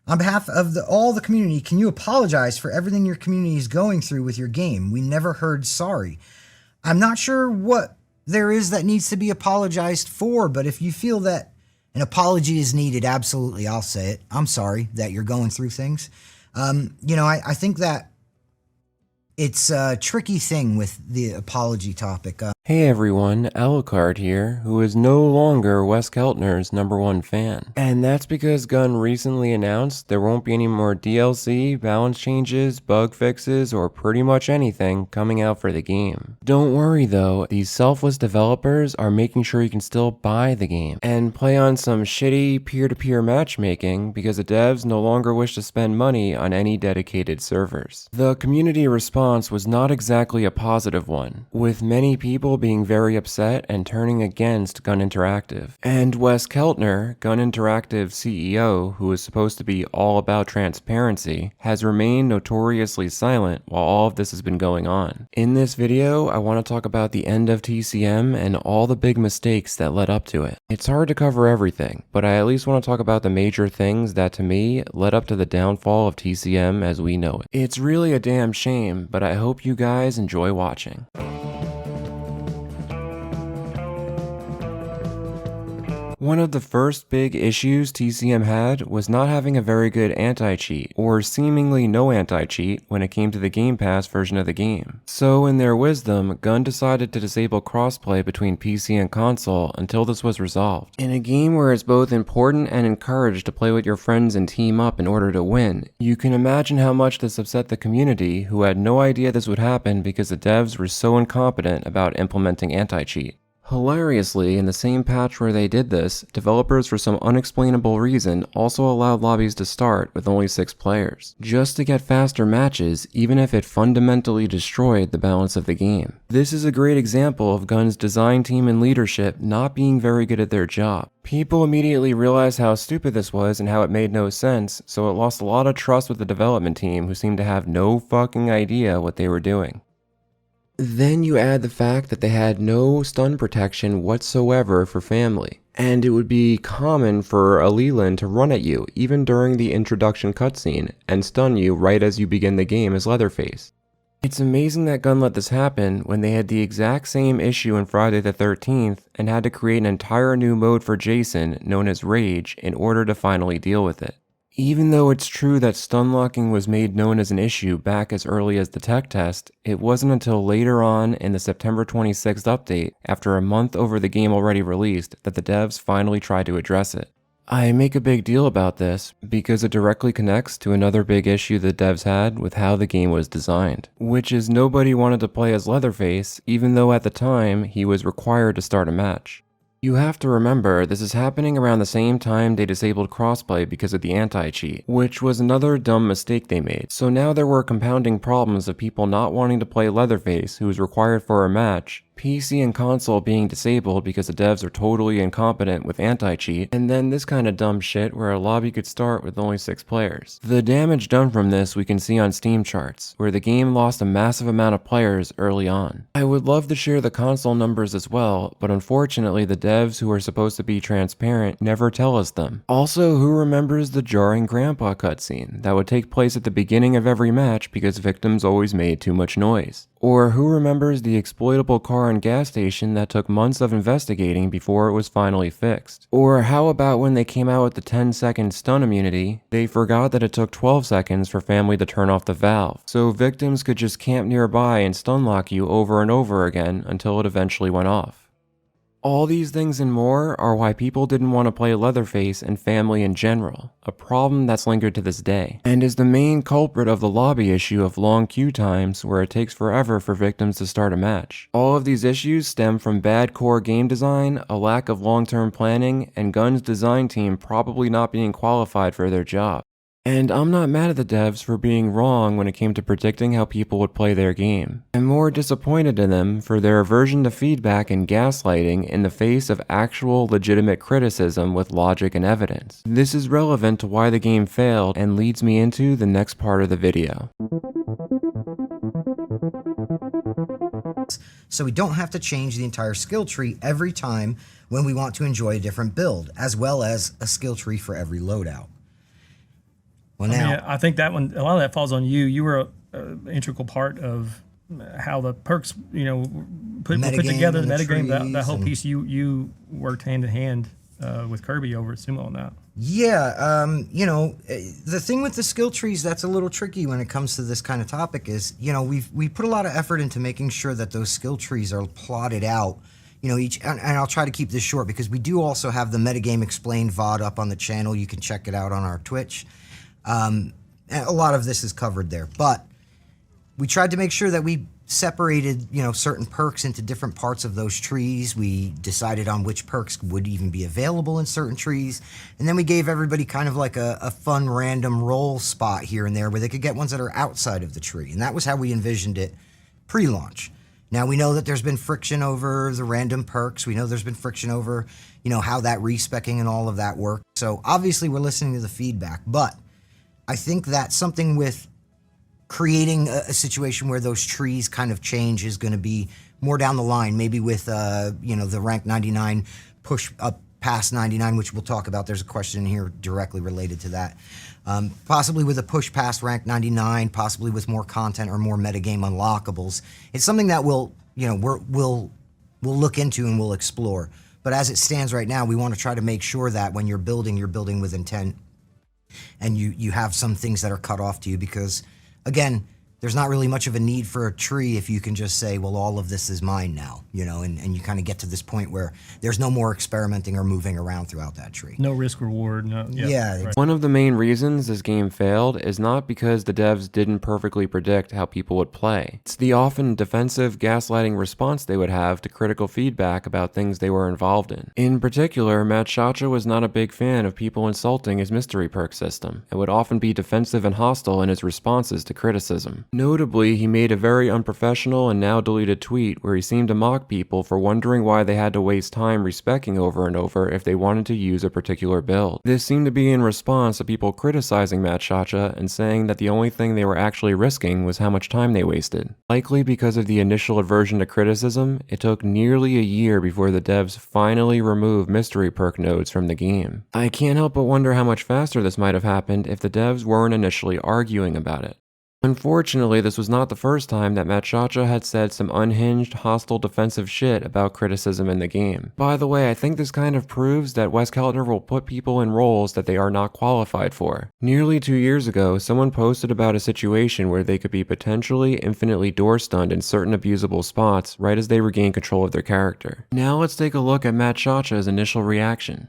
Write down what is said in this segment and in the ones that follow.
On behalf of all the community, can you apologize for everything your community is going through with your game? We never heard sorry. I'm not sure what there is that needs to be apologized for, but if you feel that an apology is needed, absolutely, I'll say it. I'm sorry that you're going through things. I think that it's a tricky thing with the apology topic. Hey everyone, Alucard here, who is no longer Wes Keltner's #1 fan. And that's because Gun recently announced there won't be any more DLC, balance changes, bug fixes, or pretty much anything coming out for the game. Don't worry though, these selfless developers are making sure you can still buy the game and play on some shitty peer-to-peer matchmaking because the devs no longer wish to spend money on any dedicated servers. The community response was not exactly a positive one, with many people being very upset and turning against Gun Interactive. And Wes Keltner, Gun Interactive CEO, who is supposed to be all about transparency, has remained notoriously silent while all of this has been going on. In this video, I want to talk about the end of TCM and all the big mistakes that led up to it. It's hard to cover everything, but I at least want to talk about the major things that to me led up to the downfall of TCM as we know it. It's really a damn shame, but I hope you guys enjoy watching. One of the first big issues TCM had was not having a very good anti-cheat, or seemingly no anti-cheat when it came to the Game Pass version of the game. So in their wisdom, Gun decided to disable crossplay between PC and console until this was resolved. In a game where it's both important and encouraged to play with your friends and team up in order to win, you can imagine how much this upset the community, who had no idea this would happen because the devs were so incompetent about implementing anti-cheat. Hilariously, in the same patch where they did this, developers for some unexplainable reason also allowed lobbies to start with only 6 players, just to get faster matches even if it fundamentally destroyed the balance of the game. This is a great example of Gun's design team and leadership not being very good at their job. People immediately realized how stupid this was and how it made no sense, so it lost a lot of trust with the development team who seemed to have no fucking idea what they were doing. Then you add the fact that they had no stun protection whatsoever for family, and it would be common for a Leland to run at you even during the introduction cutscene and stun you right as you begin the game as Leatherface. It's amazing that Gun let this happen when they had the exact same issue in Friday the 13th and had to create an entire new mode for Jason known as Rage in order to finally deal with it. Even though it's true that stun locking was made known as an issue back as early as the tech test, it wasn't until later on in the September 26th update, after a month over the game already released, that the devs finally tried to address it. I make a big deal about this because it directly connects to another big issue the devs had with how the game was designed, which is nobody wanted to play as Leatherface even though at the time he was required to start a match. You have to remember, this is happening around the same time they disabled crossplay because of the anti-cheat, which was another dumb mistake they made. So now there were compounding problems of people not wanting to play Leatherface, who was required for a match, PC and console being disabled because the devs are totally incompetent with anti-cheat, and then this kind of dumb shit where a lobby could start with only 6 players. The damage done from this we can see on Steam charts, where the game lost a massive amount of players early on. I would love to share the console numbers as well, but unfortunately the devs who are supposed to be transparent never tell us them. Also, who remembers the jarring grandpa cutscene that would take place at the beginning of every match because victims always made too much noise? Or who remembers the exploitable car and gas station that took months of investigating before it was finally fixed? Or how about when they came out with the 10-second stun immunity, they forgot that it took 12 seconds for family to turn off the valve, so victims could just camp nearby and stun lock you over and over again until it eventually went off. All these things and more are why people didn't want to play Leatherface and family in general, a problem that's lingered to this day, and is the main culprit of the lobby issue of long queue times where it takes forever for victims to start a match. All of these issues stem from bad core game design, a lack of long-term planning, and Gun's design team probably not being qualified for their job. And I'm not mad at the devs for being wrong when it came to predicting how people would play their game. I'm more disappointed in them for their aversion to feedback and gaslighting in the face of actual legitimate criticism with logic and evidence. This is relevant to why the game failed and leads me into the next part of the video. So we don't have to change the entire skill tree every time when we want to enjoy a different build, as well as a skill tree for every loadout. Well, I now, mean, I think that one, a lot of that falls on you. You were an integral part of how the perks, put together the metagame, that whole piece. You worked hand in hand with Kirby over at Sumo on that. yeah, the thing with the skill trees that's a little tricky when it comes to this kind of topic is, we put a lot of effort into making sure that those skill trees are plotted out. Each, and I'll try to keep this short because we do also have the Metagame Explained VOD up on the channel. You can check it out on our Twitch. And a lot of this is covered there, but we tried to make sure that we separated, certain perks into different parts of those trees. We decided on which perks would even be available in certain trees. And then we gave everybody kind of like a fun random roll spot here and there where they could get ones that are outside of the tree. And that was how we envisioned it pre-launch. Now, we know that there's been friction over the random perks. We know there's been friction over, how that respecing and all of that works. So obviously we're listening to the feedback, but I think that something with creating a situation where those trees kind of change is going to be more down the line, maybe with, the rank 99 push up past 99, which we'll talk about. There's a question here directly related to that. Possibly with a push past rank 99, possibly with more content or more metagame unlockables. It's something that we'll look into and we'll explore. But as it stands right now, we want to try to make sure that when you're building with intent, and you have some things that are cut off to you because, again, there's not really much of a need for a tree if you can just say, well, all of this is mine now, and you kind of get to this point where there's no more experimenting or moving around throughout that tree. No risk reward. No. Yeah. Right. One of the main reasons this game failed is not because the devs didn't perfectly predict how people would play. It's the often defensive, gaslighting response they would have to critical feedback about things they were involved in. In particular, AntiCHE was not a big fan of people insulting his mystery perk system, and would often be defensive and hostile in his responses to criticism. Notably, he made a very unprofessional and now deleted tweet where he seemed to mock people for wondering why they had to waste time respecing over and over if they wanted to use a particular build. This seemed to be in response to people criticizing AntiCHE and saying that the only thing they were actually risking was how much time they wasted. Likely because of the initial aversion to criticism, it took nearly a year before the devs finally removed mystery perk nodes from the game. I can't help but wonder how much faster this might have happened if the devs weren't initially arguing about it. Unfortunately, this was not the first time that AntiCHE had said some unhinged, hostile, defensive shit about criticism in the game. By the way, I think this kind of proves that Wes Keltner will put people in roles that they are not qualified for. Nearly 2 years ago, someone posted about a situation where they could be potentially infinitely door stunned in certain abusable spots right as they regain control of their character. Now let's take a look at AntiCHE's initial reaction.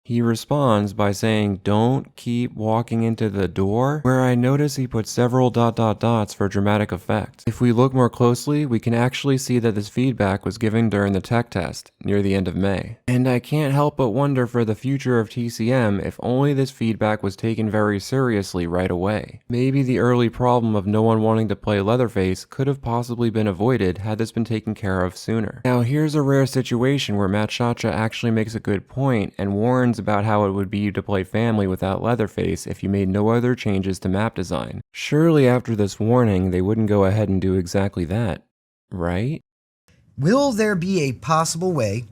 He responds by saying, "Don't keep walking into the door," where I notice he put several ... for dramatic effect. If we look more closely, we can actually see that this feedback was given during the tech test, near the end of May. And I can't help but wonder for the future of TCM if only this feedback was taken very seriously right away. Maybe the early problem of no one wanting to play Leatherface could have possibly been avoided had this been taken care of sooner. Now here's a rare situation where AntiCHE actually makes a good point and warns about how it would be to play family without Leatherface if you made no other changes to map design. Surely after this warning, they wouldn't go ahead and do exactly that, right? Will there be a possible way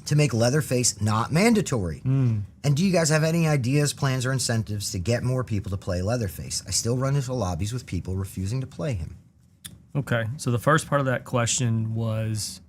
to make Leatherface not mandatory? And do you guys have any ideas, plans, or incentives to get more people to play Leatherface? I still run into lobbies with people refusing to play him. Okay, so the first part of that question was,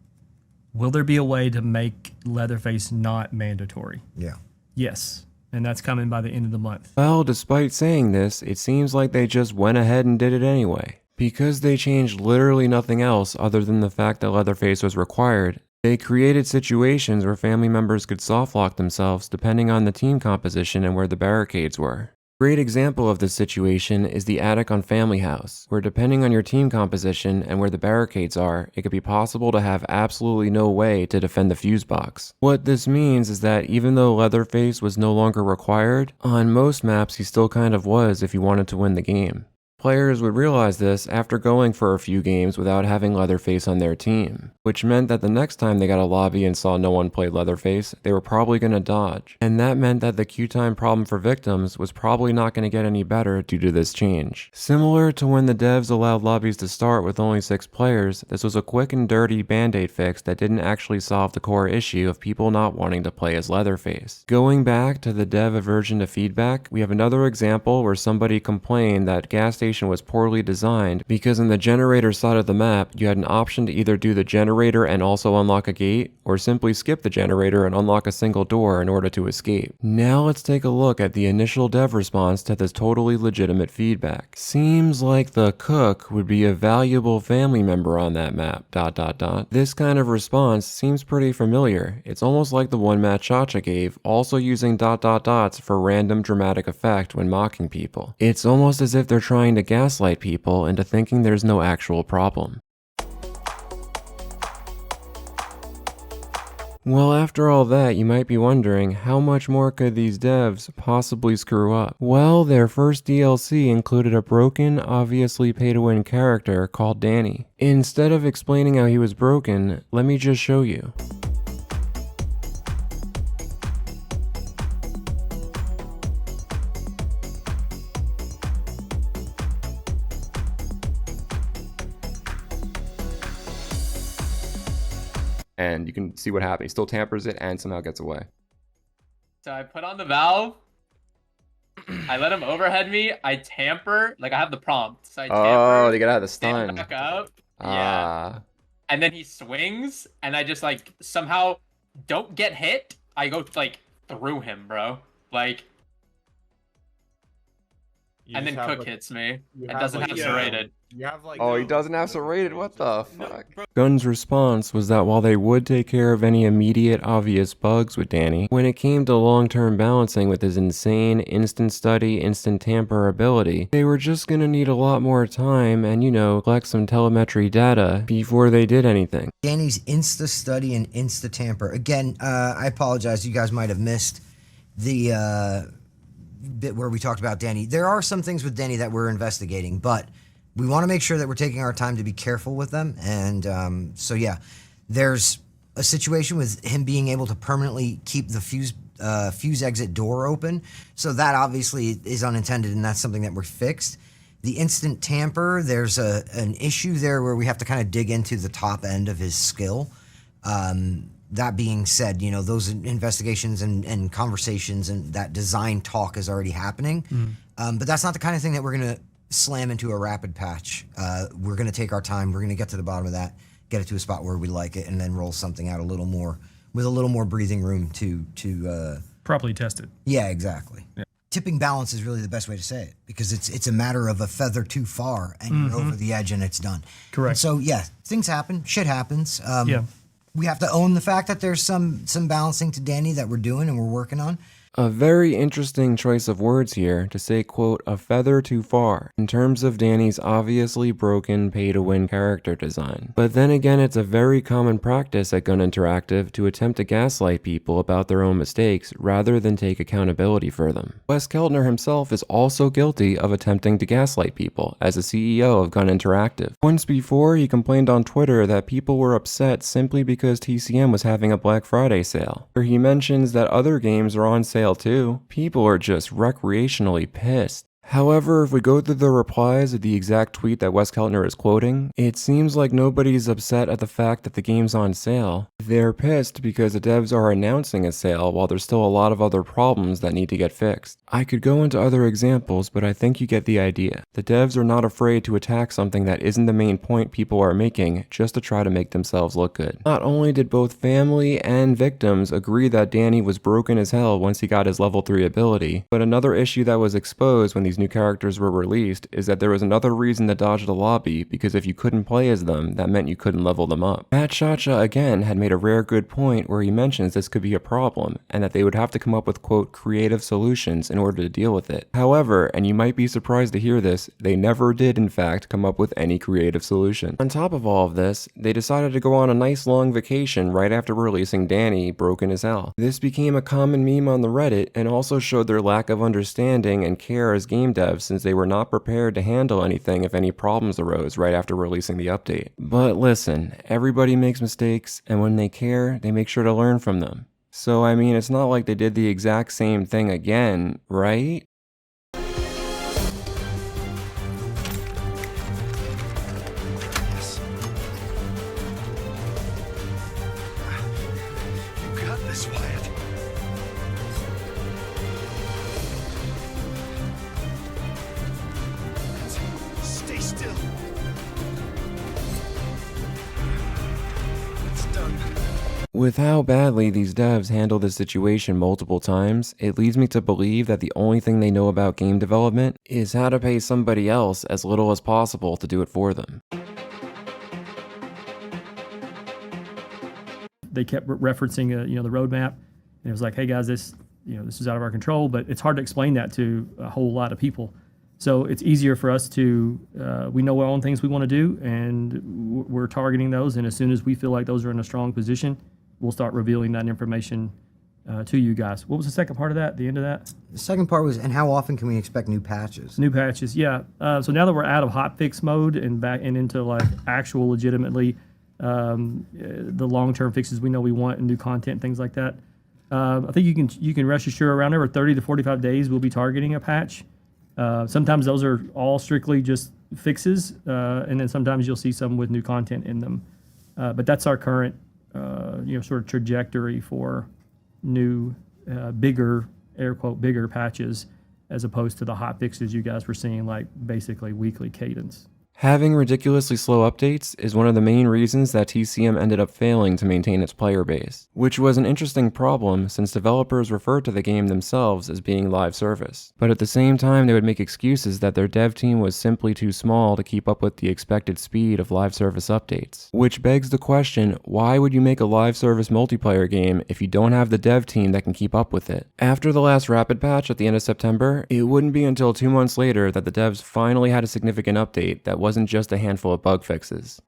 will there be a way to make Leatherface not mandatory? Yeah. Yes, and that's coming by the end of the month. Well, despite saying this, it seems like they just went ahead and did it anyway. Because they changed literally nothing else other than the fact that Leatherface was required, they created situations where family members could softlock themselves depending on the team composition and where the barricades were. A great example of this situation is the attic on Family House, where depending on your team composition and where the barricades are, it could be possible to have absolutely no way to defend the fuse box. What this means is that even though Leatherface was no longer required, on most maps he still kind of was if you wanted to win the game. Players would realize this after going for a few games without having Leatherface on their team, which meant that the next time they got a lobby and saw no one play Leatherface, they were probably going to dodge. And that meant that the queue time problem for victims was probably not going to get any better due to this change. Similar to when the devs allowed lobbies to start with only 6 players, this was a quick and dirty band-aid fix that didn't actually solve the core issue of people not wanting to play as Leatherface. Going back to the dev aversion to feedback, we have another example where somebody complained that gas station was poorly designed because in the generator side of the map, you had an option to either do the generator and also unlock a gate, or simply skip the generator and unlock a single door in order to escape. Now let's take a look at the initial dev response to this totally legitimate feedback. Seems like the cook would be a valuable family member on that map, ... This kind of response seems pretty familiar. It's almost like the one AntiCHE gave, also using ... for random dramatic effect when mocking people. It's almost as if they're trying to gaslight people into thinking there's no actual problem. Well, after all that, you might be wondering, how much more could these devs possibly screw up? Well, their first DLC included a broken, obviously pay-to-win character called Danny. Instead of explaining how he was broken, let me just show you. And you can see what happened. He still tampers it and somehow gets away. So I put on the valve. I let him overhead me. I tamper. Like, I have the prompt. So I tamper. Oh, they gotta have the stand stun. back up. Ah. Yeah. And then he swings. And I just, like, somehow don't get hit. I go, like, through him, bro. Like. And then Cook hits me. It doesn't have serrated. Oh, he doesn't have serrated? What the fuck? Gun's response was that while they would take care of any immediate obvious bugs with Danny, when it came to long-term balancing with his insane instant study, instant tamper ability, they were just gonna need a lot more time and, you know, collect some telemetry data before they did anything. Danny's insta study and insta tamper. Again, I apologize. You guys might have missed the bit where we talked about Danny. There are some things with Danny that we're investigating, but we want to make sure that we're taking our time to be careful with them. And so, yeah, there's a situation with him being able to permanently keep the fuse exit door open. So that obviously is unintended, and that's something that we're fixed. The instant tamper, there's an issue there where we have to kind of dig into the top end of his skill. That being said, you know, those investigations and conversations and that design talk is already happening. But that's not the kind of thing that we're going to slam into a rapid patch. We're going to take our time. We're going to get to the bottom of that, get it to a spot where we like it, and then roll something out a little more with a little more breathing room to properly test it. Yeah, exactly. Yeah. Tipping balance is really the best way to say it, because it's a matter of a feather too far and you're over the edge and it's done. Correct. And so yeah, things happen. Shit happens. Yeah. We have to own the fact that there's some balancing to Danny that we're doing and we're working on. A very interesting choice of words here to say, quote, a feather too far, in terms of Danny's obviously broken pay-to-win character design. But then again, it's a very common practice at Gun Interactive to attempt to gaslight people about their own mistakes rather than take accountability for them. Wes Keltner himself is also guilty of attempting to gaslight people as the CEO of Gun Interactive. Once before, he complained on Twitter that people were upset simply because TCM was having a Black Friday sale, where he mentions that other games are on sale too. People are just recreationally pissed. However, if we go through the replies of the exact tweet that Wes Keltner is quoting, it seems like nobody's upset at the fact that the game's on sale. They're pissed because the devs are announcing a sale while there's still a lot of other problems that need to get fixed. I could go into other examples, but I think you get the idea. The devs are not afraid to attack something that isn't the main point people are making just to try to make themselves look good. Not only did both family and victims agree that Danny was broken as hell once he got his level 3 ability, but another issue that was exposed when these new characters were released is that there was another reason to dodge the lobby, because if you couldn't play as them, that meant you couldn't level them up. AntiCHE again had made a rare good point where he mentions this could be a problem, and that they would have to come up with, quote, creative solutions in order to deal with it. However, and you might be surprised to hear this, they never did in fact come up with any creative solution. On top of all of this, they decided to go on a nice long vacation right after releasing Danny broken as hell. This became a common meme on the Reddit and also showed their lack of understanding and care as game game devs since they were not prepared to handle anything if any problems arose right after releasing the update. But listen, everybody makes mistakes, and when they care, they make sure to learn from them. So I mean, it's not like they did the exact same thing again, right? You got this, Wyatt. Stay still. It's done. With how badly these devs handle this situation multiple times, it leads me to believe that the only thing they know about game development is how to pay somebody else as little as possible to do it for them. They kept referencing, the roadmap, and it was like, hey guys, this is out of our control, but it's hard to explain that to a whole lot of people. So it's easier for us to, we know our own things we want to do, and we're targeting those, and as soon as we feel like those are in a strong position, we'll start revealing that information to you guys. What was the second part of that, the end of that? The second part was, and how often can we expect new patches? New patches, yeah. So now that we're out of hotfix mode and back and into like actual legitimately the long-term fixes we know we want and new content, things like that, I think you can rest assured around every 30 to 45 days we'll be targeting a patch. Sometimes those are all strictly just fixes, and then sometimes you'll see some with new content in them. But that's our current sort of trajectory for new, bigger, air quote, bigger patches, as opposed to the hot fixes you guys were seeing, like basically weekly cadence. Having ridiculously slow updates is one of the main reasons that TCM ended up failing to maintain its player base, which was an interesting problem since developers referred to the game themselves as being live service. But at the same time, they would make excuses that their dev team was simply too small to keep up with the expected speed of live service updates. Which begs the question, why would you make a live service multiplayer game if you don't have the dev team that can keep up with it? After the last rapid patch at the end of September, it wouldn't be until 2 months later that the devs finally had a significant update that wasn't just a handful of bug fixes.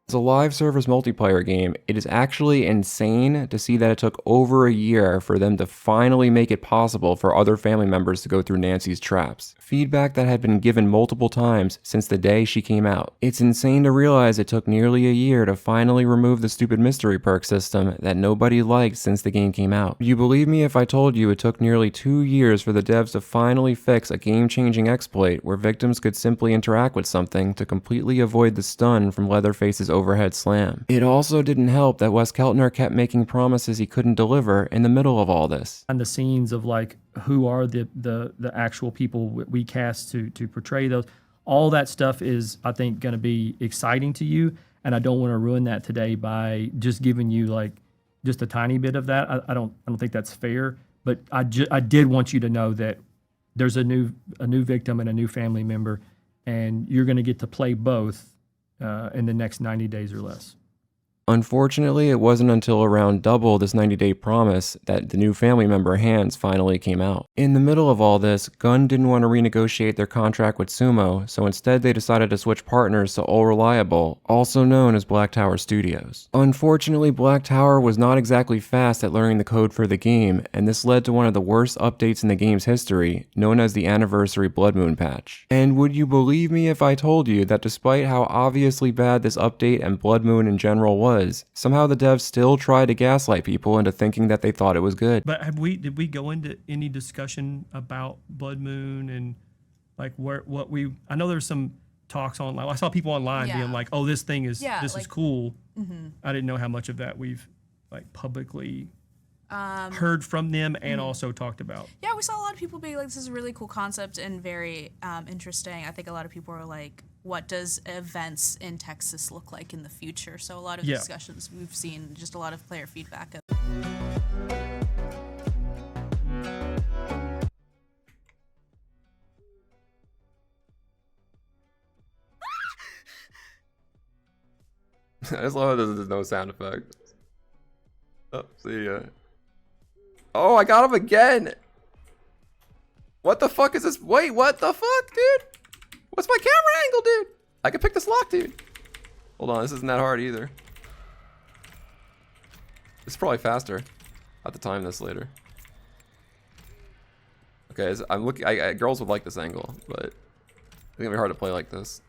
As a live service multiplayer game, it is actually insane to see that it took over a year for them to finally make it possible for other family members to go through Nancy's traps. Feedback that had been given multiple times since the day she came out. It's insane to realize it took nearly a year to finally remove the stupid mystery perk system that nobody liked since the game came out. Would you believe me if I told you it took nearly 2 years for the devs to finally fix a game-changing exploit where victims could simply interact with something to completely avoid the stun from Leatherface's overhead slam? It also didn't help that Wes Keltner kept making promises he couldn't deliver in the middle of all this. And the scenes of like who are the actual people we cast to portray those, all that stuff is, I think, going to be exciting to you, and I don't want to ruin that today by just giving you like just a tiny bit of that. I don't think that's fair, but I did want you to know that there's a new victim and a new family member, and you're going to get to play both in the next 90 days or less. Unfortunately, it wasn't until around double this 90-day promise that the new family member hands finally came out. In the middle of all this, Gunn didn't want to renegotiate their contract with Sumo, so instead they decided to switch partners to All Reliable, also known as Black Tower Studios. Unfortunately, Black Tower was not exactly fast at learning the code for the game, and this led to one of the worst updates in the game's history, known as the Anniversary Blood Moon patch. And would you believe me if I told you that despite how obviously bad this update and Blood Moon in general was, somehow the devs still tried to gaslight people into thinking that they thought it was good. But did we go into any discussion about Blood Moon and like I know there's some talks online. I saw people online being like, "Oh, this thing is is cool." Mm-hmm. I didn't know how much of that we've like publicly heard from them and also talked about. Yeah, we saw a lot of people being like, "This is a really cool concept and very interesting." I think a lot of people are like, what does events in Texas look like in the future? So a lot of discussions we've seen, just a lot of player feedback. I just love how there's no sound effect. Oh, see ya. Oh, I got him again! What the fuck is this? Wait, what the fuck, dude? What's my camera angle, dude? I can pick this lock, dude. Hold on, this isn't that hard either. It's probably faster. I'll have to time this later. Okay, I'm looking. Girls would like this angle, but I think it'd be hard to play like this.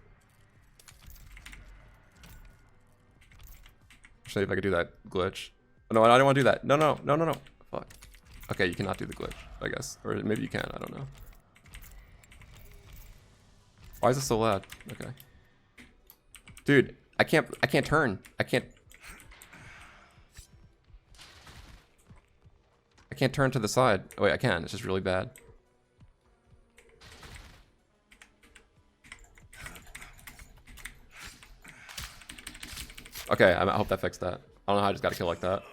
Show you if I could do that glitch. Oh, no, I don't want to do that. No. Fuck. Okay, you cannot do the glitch, I guess, or maybe you can. I don't know. Why is it so loud? Okay. Dude, I can't turn. I can't turn to the side. Oh wait, I can. It's just really bad. Okay, I hope that fixed that. I don't know how I just got a kill like that.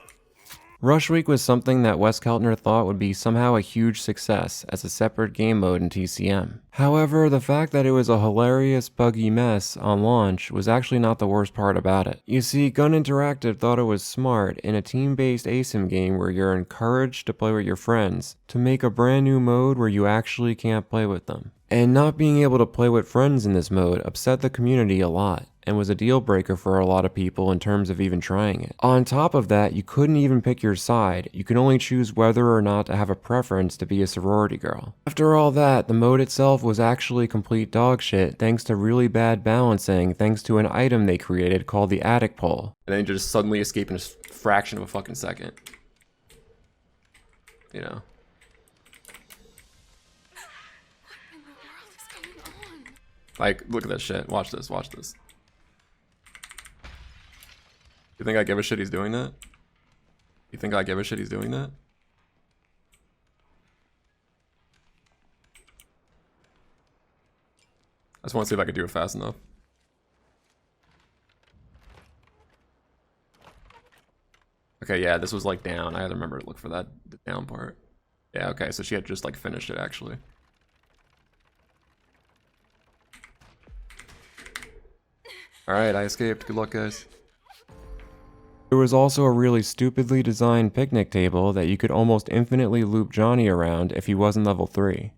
Rush Week was something that Wes Keltner thought would be somehow a huge success as a separate game mode in TCM. However, the fact that it was a hilarious, buggy mess on launch was actually not the worst part about it. You see, Gun Interactive thought it was smart in a team-based ASIM game where you're encouraged to play with your friends to make a brand new mode where you actually can't play with them. And not being able to play with friends in this mode upset the community a lot, and was a deal breaker for a lot of people in terms of even trying it. On top of that, you couldn't even pick your side. You could only choose whether or not to have a preference to be a sorority girl. After all that, the mode itself was actually complete dog shit thanks to really bad balancing thanks to an item they created called the attic pole. And then just suddenly escape in a fraction of a fucking second. You know. Like, look at that shit. Watch this, watch this. You think I give a shit he's doing that? You think I give a shit he's doing that? I just want to see if I could do it fast enough. Okay, yeah, this was like down. I had to remember to look for that the down part. Yeah, okay, so she had just like finished it actually. Alright, I escaped. Good luck, guys. There was also a really stupidly designed picnic table that you could almost infinitely loop Johnny around if he wasn't level 3.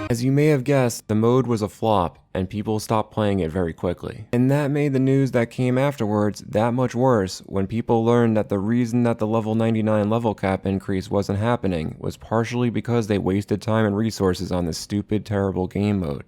As you may have guessed, the mode was a flop, and people stopped playing it very quickly. And that made the news that came afterwards that much worse when people learned that the reason that the level 99 level cap increase wasn't happening was partially because they wasted time and resources on this stupid, terrible game mode.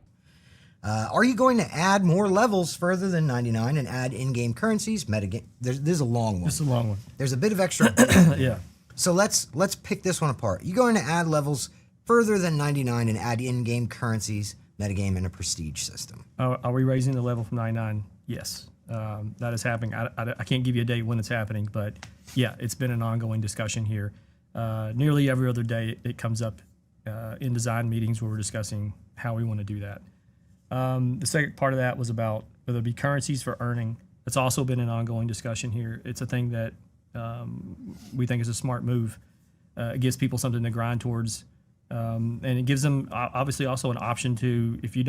Are you going to add more levels further than 99 and add in-game currencies, metagame? This is a long one. This is a long one. There's a bit of extra. Yeah. So let's pick this one apart. You going to add levels further than 99 and add in-game currencies, metagame, and a prestige system? Are we raising the level from 99? Yes. That is happening. I can't give you a date when it's happening, but yeah, it's been an ongoing discussion here. Nearly every other day it comes up in design meetings where we're discussing how we want to do that. The second part of that was about whether it be currencies for earning. It's also been an ongoing discussion here. It's a thing that we think is a smart move. It gives people something to grind towards. And it gives them obviously also an option to, if you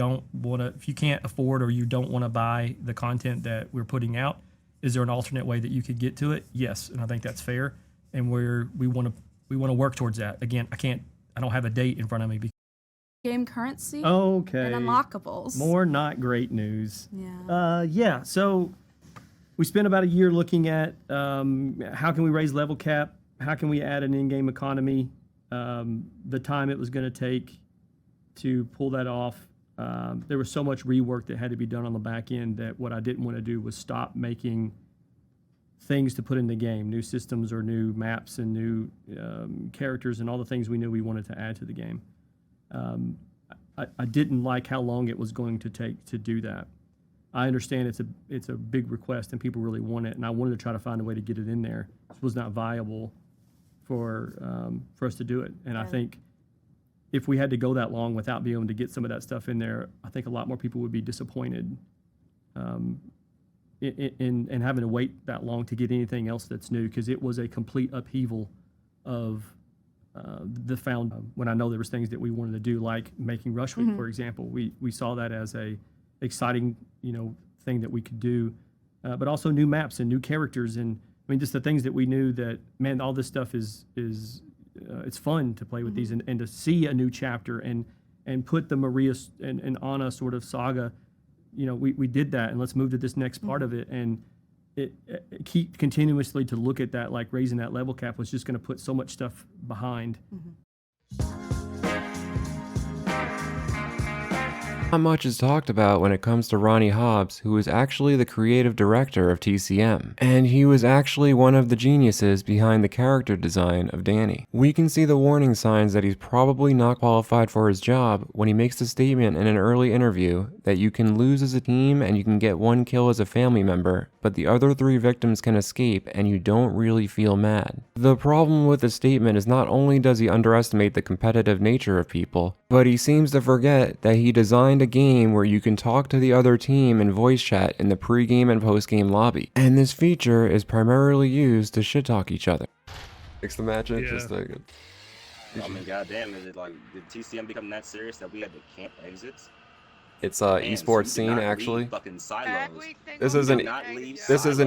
can't afford or you don't want to buy the content that we're putting out, is there an alternate way that you could get to it? Yes, and I think that's fair. And we want to work towards that. Again, I don't have a date in front of me. Game currency. Okay. And unlockables. More not great news. Yeah. So we spent about a year looking at how can we raise level cap, how can we add an in-game economy. The time it was going to take to pull that off, there was so much rework that had to be done on the back end that what I didn't want to do was stop making things to put in the game, new systems or new maps and new characters and all the things we knew we wanted to add to the game. I didn't like how long it was going to take to do that. I understand it's a big request and people really want it, and I wanted to try to find a way to get it in there. This was not viable for us to do it. And I think if we had to go that long without being able to get some of that stuff in there, I think a lot more people would be disappointed in having to wait that long to get anything else that's new, because it was a complete upheaval of when I know there was things that we wanted to do, like making Rush Week, for example. We saw that as a exciting, thing that we could do, but also new maps and new characters. And I mean, just the things that we knew that, man, all this stuff is it's fun to play with these and to see a new chapter and put the Maria and Anna sort of saga, we did that, and let's move to this next part of it. And it keep continuously to look at that, like raising that level cap was just going to put so much stuff behind. Not much is talked about when it comes to Ronnie Hobbs, who is actually the creative director of TCM, and he was actually one of the geniuses behind the character design of Danny. We can see the warning signs that he's probably not qualified for his job when he makes the statement in an early interview that you can lose as a team and you can get 1 kill as a family member, but the other 3 victims can escape and you don't really feel mad. The problem with the statement is not only does he underestimate the competitive nature of people, but he seems to forget that he designed a game where you can talk to the other team in voice chat in the pre-game and post-game lobby, and this feature is primarily used to shit talk each other. Makes the match interesting. I mean, goddamn, is it like, did TCM become that serious that we had to camp exits? It's esports scene actually. This is an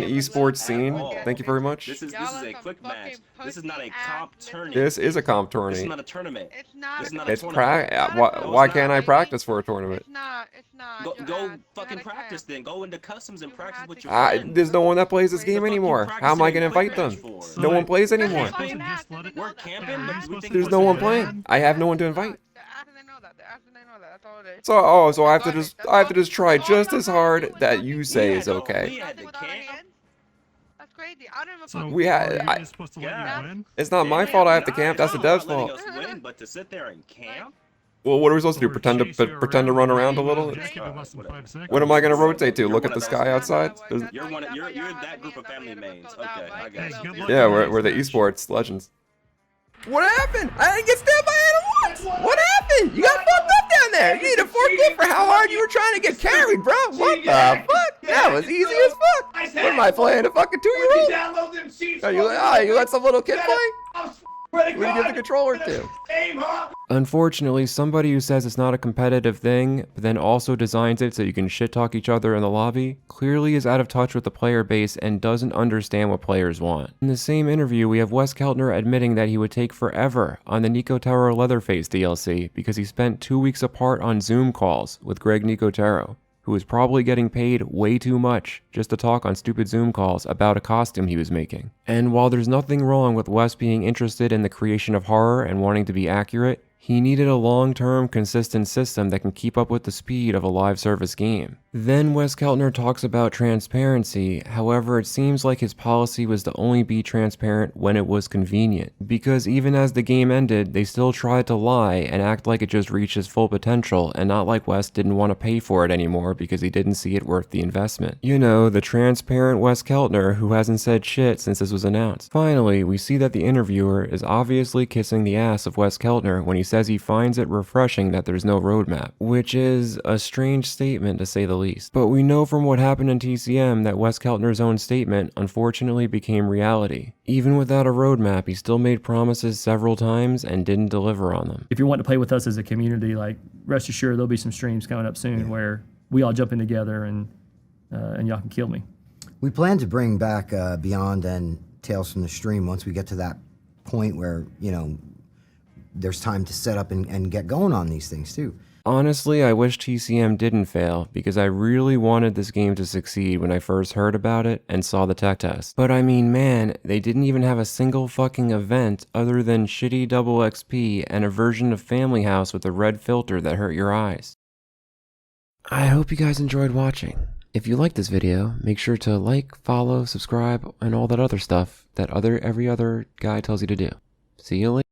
esports scene. Thank you very much. This is a quick match. This is not a comp tourney. This is a comp tourney. This is not a tournament. It's not. This is not a It's tournament. why can't I practice for a tournament? It's not. Go fucking practice then. Go into customs and practice with your friends. There's no one that plays this game anymore. How am I gonna invite them? No one plays anymore. We're camping. There's no one playing. I have no one to invite. So I have to just try just as hard that you say is okay. That's crazy. I don't even It's not my fault I have to camp. That's the dev's fault. But to sit there and camp. Well, what are we supposed to do? Pretend to run around a little? What am I gonna rotate to? Look at the sky outside? You're that group of family mains. Okay, I got you. Yeah, we're the esports legends. What happened? I didn't get stabbed by animals! What happened? You got fucked up down there! You need a forklift for how hard you were trying to get carried, bro! What the fuck? That was easy as fuck! What am I playing, a fucking 2-year-old? Oh, you let some little kid play? Who do you give the controller to? Unfortunately, somebody who says it's not a competitive thing, but then also designs it so you can shit talk each other in the lobby, clearly is out of touch with the player base and doesn't understand what players want. In the same interview, we have Wes Keltner admitting that he would take forever on the Nicotero Leatherface DLC because he spent 2 weeks apart on Zoom calls with Greg Nicotero, who was probably getting paid way too much just to talk on stupid Zoom calls about a costume he was making. And while there's nothing wrong with Wes being interested in the creation of horror and wanting to be accurate, he needed a long-term, consistent system that can keep up with the speed of a live service game. Then Wes Keltner talks about transparency, however it seems like his policy was to only be transparent when it was convenient, because even as the game ended, they still tried to lie and act like it just reached its full potential, and not like Wes didn't want to pay for it anymore because he didn't see it worth the investment. You know, the transparent Wes Keltner who hasn't said shit since this was announced. Finally, we see that the interviewer is obviously kissing the ass of Wes Keltner when he says he finds it refreshing that there's no roadmap, which is a strange statement to say the least. But we know from what happened in TCM that Wes Keltner's own statement unfortunately became reality. Even without a roadmap, he still made promises several times and didn't deliver on them. If you want to play with us as a community, like, rest assured there'll be some streams coming up soon where we all jump in together and y'all can kill me. We plan to bring back Beyond and Tales from the Stream once we get to that point where, there's time to set up and get going on these things too. Honestly, I wish TCM didn't fail, because I really wanted this game to succeed when I first heard about it and saw the tech test. But I mean, man, they didn't even have a single fucking event other than shitty double XP and a version of Family House with a red filter that hurt your eyes. I hope you guys enjoyed watching. If you liked this video, make sure to like, follow, subscribe, and all that other stuff that every other guy tells you to do. See you later.